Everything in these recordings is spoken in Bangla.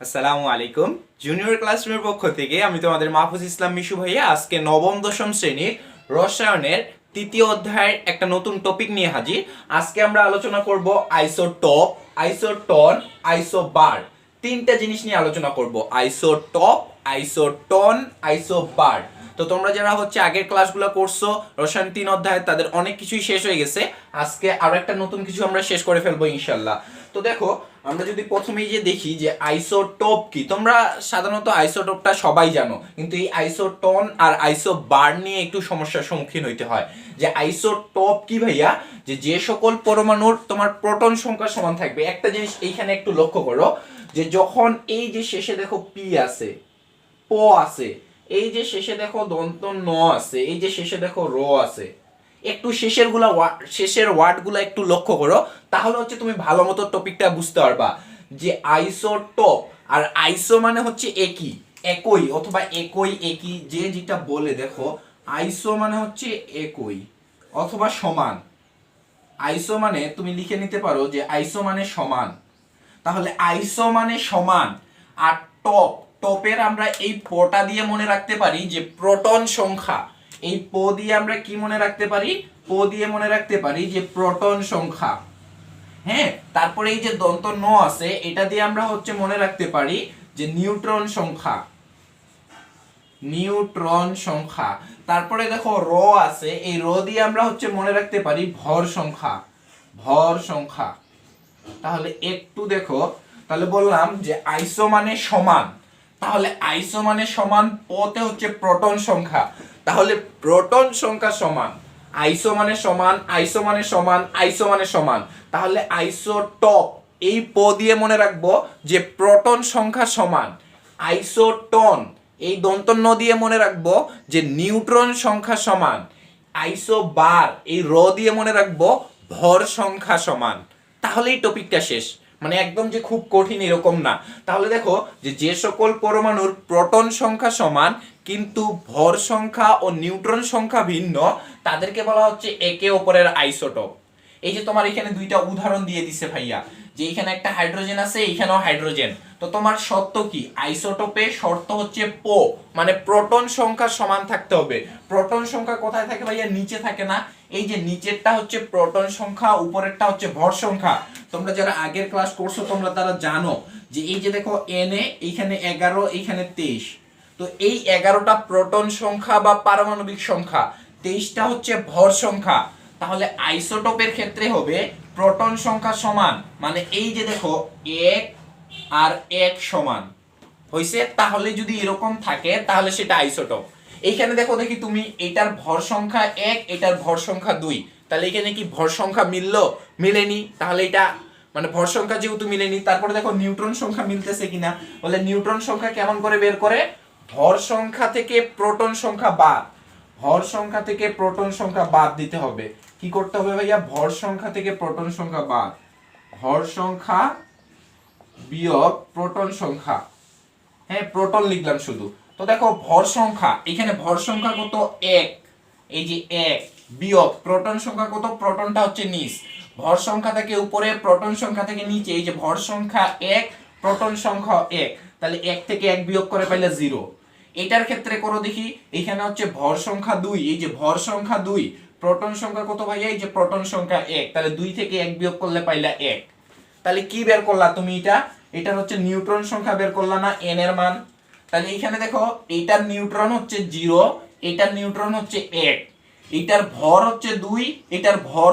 আসসালামু আলাইকুম। জুনিয়র ক্লাসরুমের পক্ষ থেকে আমি তোমাদের মাহফুজ ইসলাম মিশু ভাইয়া আজকে নবম দশম শ্রেণীর রসায়নের তৃতীয় অধ্যায়ের একটা নতুন টপিক নিয়ে হাজির। আজকে আমরা আলোচনা করব আইসোটোপ, আইসোটন, আইসোবার। তিনটা জিনিস নিয়ে আলোচনা করব, আইসোটোপ, আইসোটন, আইসোবার। তো তোমরা যারা আগের ক্লাসগুলো করছো রসায়ন 3 অধ্যায়, তাদের অনেক কিছুই শেষ হয়ে গেছে। আজকে আরো একটা নতুন কিছু আমরা শেষ করে ফেলবো ইনশাআল্লাহ। তো দেখো, আমরা যদি প্রথমেই দেখি যে আইসোটোপ কি, তোমরা সাধারণত আইসোটোপটা সবাই জানো, কিন্তু এই আইসোটন আর আইসোবার নিয়ে একটু সমস্যার সম্মুখীন হইতে হয়। যে আইসোটোপ কি ভাইয়া, যে সকল পরমাণুর তোমার প্রোটন সংখ্যা সমান থাকবে। একটা জিনিস এইখানে একটু লক্ষ্য করো, যে যখন এই যে শেষে দেখো পি আছে, প আছে, এই যে শেষে দেখো দন্ত ন আছে, এই যে শেষে দেখো র আছে, একটু শেষের ওয়ার্ডগুলো একটু লক্ষ্য করো, তাহলে তুমি ভালো মতো টপিকটা বুঝতে পারবা। যে আইসোটোপ আর আইসো মানে একই, একই অথবা একই, যে যেটা বলে দেখো, আইসো মানে একই অথবা সমান। আইসো মানে তুমি লিখে নিতে পারো যে আইসো মানে সমান। তাহলে আইসো মানে সমান। আর টপ, টপের আমরা এই পটা দিয়ে মনে রাখতে পারি যে প্রোটন সংখ্যা। এই প দিয়ে আমরা কি মনে রাখতে পারি? প দিয়ে মনে রাখতে পারি যে প্রোটন সংখ্যা। হ্যাঁ, তারপরে এই যে দন্ত ন আছে, এটা দিয়ে আমরা মনে রাখতে পারি যে নিউট্রন সংখ্যা, নিউট্রন সংখ্যা। তারপরে দেখো র আছে, এই র দিয়ে আমরা মনে রাখতে পারি ভর সংখ্যা, ভর সংখ্যা। তাহলে একটু দেখো, তাহলে বললাম যে আইসো মানে সমান। তাহলে আইসো মানে সমান, পতে প্রোটন সংখ্যা। তাহলে প্রোটন সংখ্যা সমান, আইসো মানে সমান, আইসো মানে সমান, আইসো মানে সমান। তাহলে আইসোটপ, এই প দিয়ে মনে রাখবো যে প্রোটন সংখ্যা সমান। আইসোটন, এই দন্ত ন দিয়ে মনে রাখবো যে নিউট্রন সংখ্যা সমান। আইসোবার, এই র দিয়ে মনে রাখবো ভর সংখ্যা সমান। তাহলে এই টপিকটা শেষ। মানে একদম যে খুব কঠিন এরকম না। তাহলে দেখো যে সকল পরমাণুর প্রোটন সংখ্যা সমান কিন্তু ভর সংখ্যা ও নিউট্রন সংখ্যা ভিন্ন, তাদেরকে বলা হচ্ছে একে অপরের আইসোটোপ। এই যে তোমার এখানে দুইটা উদাহরণ দিয়ে দিছে ভাইয়া, যে এখানে একটা হাইড্রোজেন আছে, এখানেও হাইড্রোজেন। তো তোমার শর্ত কি? আইসোটোপে শর্ত পো, মানে প্রোটন সংখ্যা সমান থাকতে হবে। প্রোটন সংখ্যা কোথায় থাকে ভাইয়া? নিচে থাকে না? এই যে নিচেরটা প্রোটন সংখ্যা, উপরেরটা ভর সংখ্যা। তোমরা যারা আগের ক্লাস করছো তোমরা তারা জানো যে এই যে দেখো এনে, এইখানে 11, এইখানে 23। তো এই 11টা প্রোটন সংখ্যা বা পারমাণবিক সংখ্যা, 23টা ভর সংখ্যা। তাহলে আইসোটোপের ক্ষেত্রে হবে প্রোটন সংখ্যা সমান, মানে এই যে দেখো 1 আর 1 সমান হইছে। তাহলে যদি এরকম থাকে তাহলে সেটা আইসোটোপ। এইখানে দেখো, দেখি তুমি, এটার ভর সংখ্যা 1, এটার ভর সংখ্যা 2। তাহলে এখানে কি ভর সংখ্যা মিললো? মিলেনি। তাহলে এটা মানে ভর সংখ্যা যেহেতু মিলেনি, তারপরে দেখো নিউট্রন সংখ্যা মিলতেছে কিনা। বলে নিউট্রন সংখ্যা কেমন করে বের করে? ভর সংখ্যা থেকে প্রোটন সংখ্যা বাদ, ভর সংখ্যা থেকে প্রোটন সংখ্যা বাদ দিতে হবে। কি করতে হবে ভাইয়া? ভর সংখ্যা থেকে প্রোটন সংখ্যা বাদ, ভর সংখ্যা বিয়োগ প্রোটন সংখ্যা। হ্যাঁ, প্রোটন লিখলাম শুধু। তো দেখো ভর সংখ্যা, এখানে ভর সংখ্যা কত? 1, এই যে 1 বিয়োগ প্রোটন সংখ্যা কত? প্রোটনটা নিচ। ভর সংখ্যা থেকে উপরে, প্রোটন সংখ্যা থেকে নিচে। এই যে ভর সংখ্যা 1, প্রোটন সংখ্যা 1, তাহলে 1 থেকে 1 বিয়োগ করে পাইলে 0। এটার ক্ষেত্রে করো দেখি, এখানে ভর সংখ্যা 2, এই যে ভর সংখ্যা 2, প্রোটন সংখ্যা কত ভাইয়া? এই যে প্রোটন সংখ্যা 1, তাহলে 2 থেকে 1 বিয়োগ করলে পাইলা 1। তাহলে কি বের করলা তুমি? এটার নিউট্রন সংখ্যা বের করলা না, n এর মান। তাহলে এখানে দেখো, এটার নিউট্রন 0, এটার নিউট্রন 1, এটার ভর 2, এটার ভর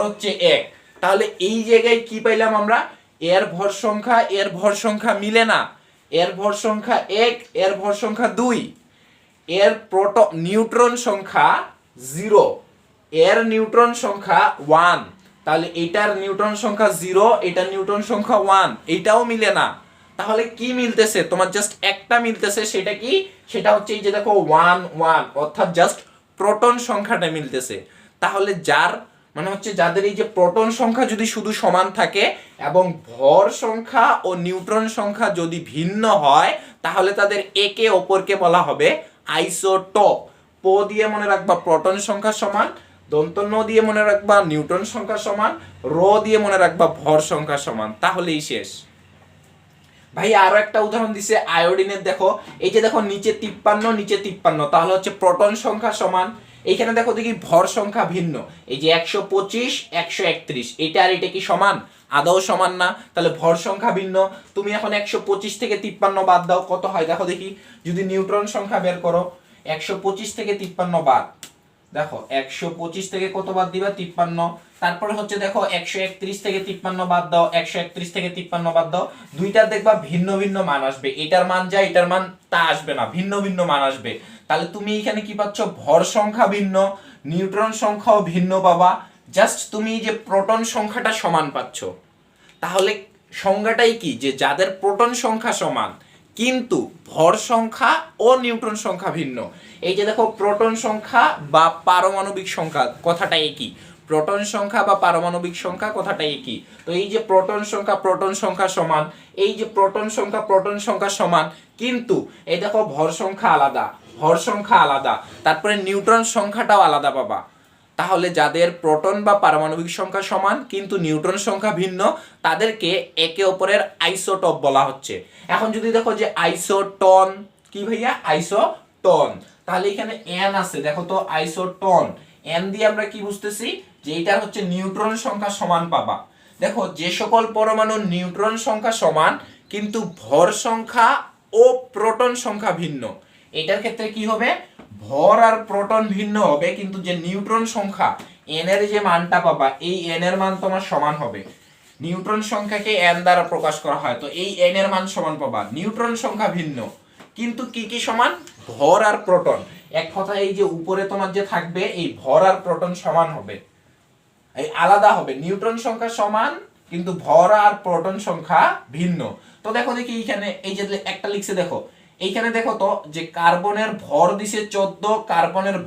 1। তাহলে এই জায়গায় কি পাইলাম আমরা? এর ভর সংখ্যা, এর ভর সংখ্যা মিলে না। এর ভর সংখ্যা 1, এর ভর সংখ্যা 2, এর নিউট্রন সংখ্যা 0, এর নিউট্রন সংখ্যা 1। তাহলে এটার নিউট্রন সংখ্যা 0, এটার নিউট্রন সংখ্যা 1, এটাও মিলে না। তাহলে কি মিলতেছে? তোমার জাস্ট একটা মিলতেছে। সেটা কি? সেটা এই যে দেখো 1 1, অর্থাৎ জাস্ট প্রোটন সংখ্যাটা মিলতেছে। তাহলে যার মানে যাদের এই যে প্রোটন সংখ্যা যদি শুধু সমান থাকে এবং ভর সংখ্যা ও নিউট্রন সংখ্যা যদি ভিন্ন হয়, তাহলে তাদের একে অপরকে বলা হবে আইসোটোপ। প দিয়ে মনে রাখবা প্রোটন সংখ্যা সমান, দন্ত ন দিয়ে মনে রাখবা নিউট্রন সংখ্যা সমান, র দিয়ে মনে রাখবা ভর সংখ্যা সমান। তাহলেই শেষ। ভাই আরো একটা উদাহরণ দিছে আয়োডিনের, দেখো এই যে দেখো নিচে 53 নিচে 53, তাহলে হচ্ছে প্রোটন সংখ্যা সমান। এইখানে দেখো দেখি ভর সংখ্যা ভিন্ন, এই যে 125 131, এটা আর এটা কি সমান? আদৌ সমান না, তাহলে ভর সংখ্যা ভিন্ন। তুমি এখন 125 থেকে 53 বাদ দাও, কত হয় দেখো দেখি। যদি নিউট্রন সংখ্যা বের করো, 125 থেকে 53 বাদ, দেখো 125 থেকে কত বাদ দিবা? 53। তারপরে হচ্ছে দেখো 131 থেকে 53 বাদ দাও, 131 থেকে 53 বাদ দাও, দুইটার দেখবা ভিন্ন ভিন্ন মান আসবে, এটার মান যা এটার মান তা আসবে না, ভিন্ন ভিন্ন মান আসবে। তাহলে তুমি এখানে কি পাচ্ছ? ভর সংখ্যা ভিন্ন, নিউট্রন সংখ্যাও ভিন্ন পাবা, জাস্ট তুমি যে প্রোটন সংখ্যাটা সমান পাচ্ছ। তাহলে সংজ্ঞাটাই কি? যে যাদের প্রোটন সংখ্যা সমান কিন্তু ভর সংখ্যা ও নিউট্রন সংখ্যা ভিন্ন। এই যে দেখো প্রোটন সংখ্যা বা পারমাণবিক সংখ্যা কথাটা একই, প্রোটন সংখ্যা বা পারমাণবিক সংখ্যা কথাটা একই। তো এই যে প্রোটন সংখ্যা সমান, এই যে প্রোটন সংখ্যা সমান, কিন্তু এই দেখো ভর সংখ্যা আলাদা, ভর সংখ্যা আলাদা, তারপরে নিউট্রন সংখ্যাটাও আলাদা পাবা। তাহলে যাদের প্রোটন বা পারমাণবিক সংখ্যা সমান কিন্তু নিউট্রন সংখ্যা ভিন্ন, তাদেরকে একে অপরের আইসোটোপ বলা হচ্ছে। এখন যদি দেখো যে আইসোটন, কি ভাইয়া? আইসোটন, তাহলে এখানে এন আছে, দেখো তো আইসোটন, এন দিয়ে আমরা কি বুঝতেছি? যে এটা হচ্ছে নিউট্রন সংখ্যা সমান পাবা। দেখো যে সকল পরমাণুর নিউট্রন সংখ্যা সমান কিন্তু ভর সংখ্যা ও প্রোটন সংখ্যা ভিন্ন, এটার ক্ষেত্রে কি হবে? ভর আর প্রোটন ভিন্ন হবে কিন্তু যে নিউট্রন সংখ্যা এন এর যে মানটা পাবা, এই এন এর মান তোমার সমান হবে। নিউট্রন সংখ্যাকে এন দ্বারা প্রকাশ করা হয়, তো এই এন এর মান সমান পাবা। নিউট্রন সংখ্যা ভিন্ন কিন্তু কি কি সমান? ভর আর প্রোটন। এক কথা এই যে উপরে তোমার যে থাকবে এই ভর আর প্রোটন সমান হবে, এই আলাদা হবে। নিউট্রন সংখ্যা সমান কিন্তু ভর আর প্রোটন সংখ্যা ভিন্ন। তো দেখো দেখি এইখানে এই যে একটা লিখছে, দেখো এইখানে দেখো তো যে কার্বনের ভর দিছে 14, কার্বনের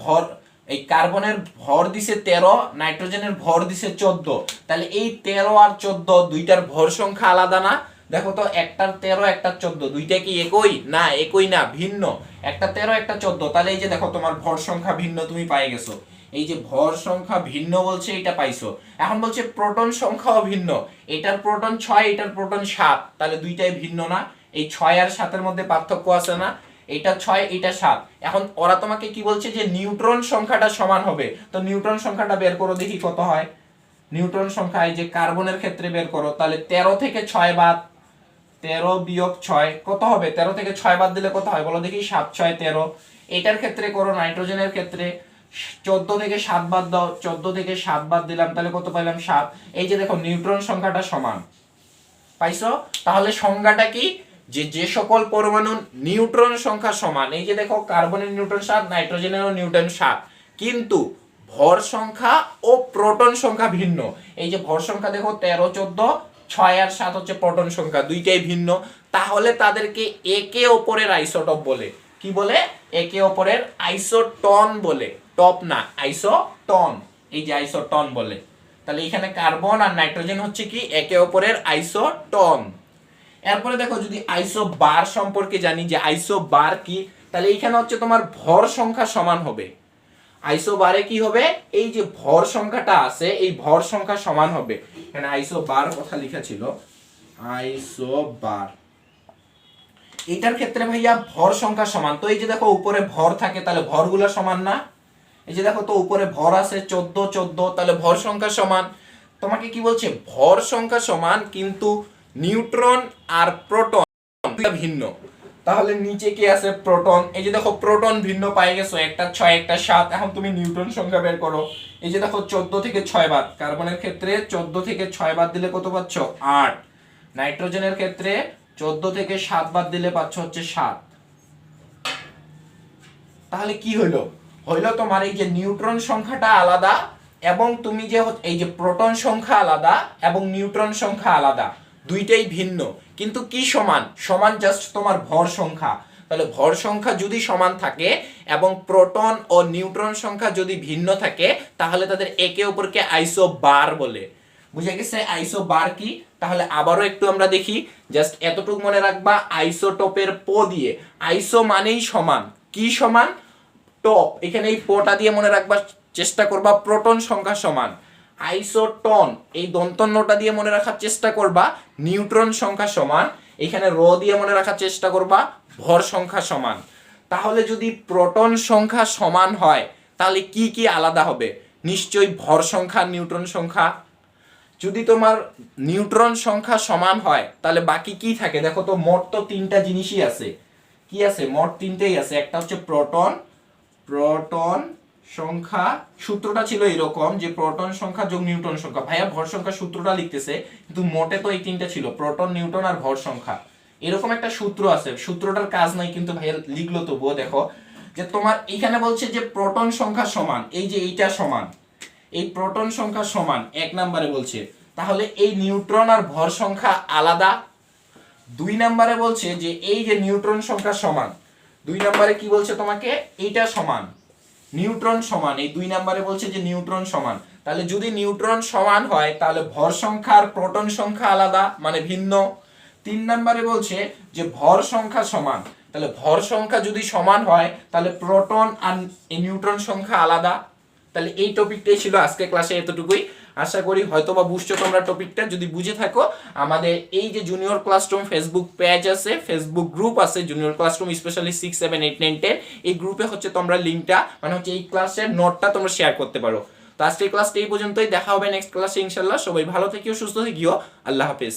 ভর দিছে 13, নাইট্রোজেনের ভর দিছে 14, তাহলে এই 13 আর 14 দুইটার ভর সংখ্যা আলাদা না? দেখো তো একটার 13 একটার 14, দুইটা কি একই? না, একই না, ভিন্ন। একটা 13 একটা 14, তাহলে এই যে দেখো তোমার ভর সংখ্যা ভিন্ন তুমি পাই গেছো। এই যে ভর সংখ্যা ভিন্ন বলছে, এটা পাইছো। এখন বলছে প্রোটন সংখ্যাও ভিন্ন, এটার প্রোটন 6 এটার প্রোটন 7, তাহলে দুইটাই ভিন্ন না? এই 6 আর 7 এর মধ্যে পার্থক্য আছে না? এটা 6 এটা 7। এখন ওরা তোমাকে কি বলছে? যে নিউট্রন সংখ্যাটা সমান হবে। তো নিউট্রন সংখ্যাটা বের করো দেখি কত হয়। নিউট্রন সংখ্যা এই যে কার্বনের ক্ষেত্রে বের করো, তাহলে 13 থেকে 6 বাদ, 13 বিয়োগ 6 কত হবে? 13 থেকে 6 বাদ দিলে কত হয় বলো দেখি? 7 6 13। এটার ক্ষেত্রে করো, নাইট্রোজেনের ক্ষেত্রে 14 থেকে 7 বাদ দাও, 14 থেকে 7 বাদ দিলাম, তাহলে কত পাইলাম? 7। এই যে দেখো নিউট্রন সংখ্যাটা সমান পাইছো। তাহলে সংজ্ঞাটা কি? যে যে সকল পরমাণুর নিউট্রন সংখ্যা সমান, এই যে দেখো কার্বনের নিউট্রন 7, নাইট্রোজেনেরও নিউট্রন 7, কিন্তু ভর সংখ্যা ও প্রোটন সংখ্যা ভিন্ন। এই যে ভর সংখ্যা দেখো 13 14, 6 আর 7 হচ্ছে প্রোটন সংখ্যা, দুইটাই ভিন্ন। তাহলে তাদেরকে একে অপরের আইসোটোপ বলে। কি বলে? একে অপরের আইসোটন বলে, টপ না, আইসোটন। এই যে আইসোটন বলে। তাহলে এখানে কার্বন আর নাইট্রোজেন হচ্ছে কি? একে অপরের আইসোটন। এরপরে দেখো যদি আইসোবার সম্পর্কে জানি, যে আইসোবার কি, তাহলে এইখানে হচ্ছে তোমার ভর সংখ্যা সমান হবে। আইসোবারে কি হবে? এই যে ভর সংখ্যাটা আছে এই ভর সংখ্যা সমান হবে। এখানে আইসোবার কথা লেখা ছিল, আইসোবার। এটার ক্ষেত্রে ভাইয়া ভর সংখ্যা সমান, তো এই যে দেখো উপরে ভর থাকে, তাহলে ভরগুলো সমান না? এই যে দেখো তো উপরে ভর আছে 14 14, তাহলে ভর সংখ্যা সমান। তোমাকে কি বলছে? ভর সংখ্যা সমান কিন্তু নিউট্রন আর প্রোটন ভিন্ন। তাহলে নিচে কি আছে? প্রোটন। এই যে দেখো প্রোটন ভিন্ন পাই গেছো, একটা 6 একটা 7। এখন তুমি নিউট্রন সংখ্যা বের করো। এই যে দেখো 14 থেকে 6 বাদ, কার্বনের ক্ষেত্রে 14 থেকে 6 বাদ দিলে কত পাচ্ছ? 8। নাইট্রোজেনের ক্ষেত্রে 14 থেকে 7 বাদ দিলে পাচ্ছ হচ্ছে 7। তাহলে কি হইলো? হইলো তোমার এই যে নিউট্রন সংখ্যাটা আলাদা, এবং তুমি যে এই যে প্রোটন সংখ্যা আলাদা এবং নিউট্রন সংখ্যা আলাদা, দুইটাই ভিন্ন কিন্তু কি সমান? সমান জাস্ট তোমার ভর সংখ্যা। তাহলে ভর সংখ্যা যদি সমান থাকে এবং প্রোটন ও নিউট্রন সংখ্যা যদি ভিন্ন থাকে, তাহলে তাদের একে অপরকে আইসোবার বলে। বুঝে গেছে আইসোবার কি? তাহলে আবারও একটু আমরা দেখি, জাস্ট এতটুকু মনে রাখবা, আইসোটোপের প দিয়ে। আইসো মানেই সমান, কি সমান? টপ। এখানে এই পটা দিয়ে মনে রাখবার চেষ্টা করবা, প্রোটন সংখ্যা সমান। আইসোটন, এই দন্তন্যটা দিয়ে মনে রাখার চেষ্টা করবা, নিউট্রন সংখ্যা সমান। এখানে র দিয়ে মনে রাখার চেষ্টা করবা ভর সংখ্যা সমান। তাহলে যদি প্রোটন সংখ্যা সমান হয় তাহলে কি কি আলাদা হবে? নিশ্চয়ই ভর সংখ্যা, নিউট্রন সংখ্যা। যদি তোমার নিউট্রন সংখ্যা সমান হয় তাহলে বাকি কি থাকে দেখো তো, মোট তো তিনটা জিনিসই আছে। কি আছে? মোট তিনটেই আছে। একটা হচ্ছে প্রোটন, প্রোটন সংখ্যা, সূত্রটা ছিল এরকম যে প্রোটন সংখ্যা যোগ নিউট্রন সংখ্যা। ভাইয়া ভর সংখ্যা সূত্রটা লিখতেছে, কিন্তু মোটে তো এই তিনটা ছিল, প্রোটন, নিউট্রন আর ভর সংখ্যা। এরকম একটা সূত্র আছে, সূত্রটার কাজ নাই কিন্তু ভাইয়া লিখলো তবুও। দেখো যে তোমার এখানে বলছে যে প্রোটন সংখ্যা সমান, এই যে এইটা সমান, এই প্রোটন সংখ্যা সমান 1 নম্বরে বলছে। তাহলে এই নিউট্রন আর ভর সংখ্যা আলাদা। 2 নম্বরে বলছে যে এই যে নিউট্রন সংখ্যা সমান, 2 নম্বরে কি বলছে তোমাকে? এইটা সমান, নিউট্রন সমান। এই 2 নম্বরে বলছে যে নিউট্রন সমান। তাহলে যদি নিউট্রন সমান হয় তাহলে ভর সংখ্যা আর প্রোটন সংখ্যা আলাদা, মানে ভিন্ন। 3 নম্বরে বলছে যে ভর সংখ্যা সমান। তাহলে ভর সংখ্যা যদি সমান হয় তাহলে প্রোটন আর নিউট্রন সংখ্যা আলাদা। তাহলে এই টপিকটাই ছিল আজকে ক্লাসে, এতটুকুই। আশা করি হয়তোবা বুঝছো তোমরা টপিকটা। যদি বুঝে থাকো আমাদের এই যে জুনিয়র ক্লাসরুম ফেসবুক পেজ আছে, ফেসবুক গ্রুপ আছে জুনিয়র ক্লাসরুম স্পেশালি 6, 7, 8, 9, 10, এই গ্রুপে হচ্ছে তোমরা লিংকটা, মানে হচ্ছে এই ক্লাসের নোটটা তোমরা শেয়ার করতে পারো। তো আজকে ক্লাসটা এই পর্যন্তই, দেখা হবে নেক্সট ক্লাসে ইনশাআল্লাহ। সবাই ভালো থেকিও, সুস্থ থেকিও, আল্লাহ হাফেজ।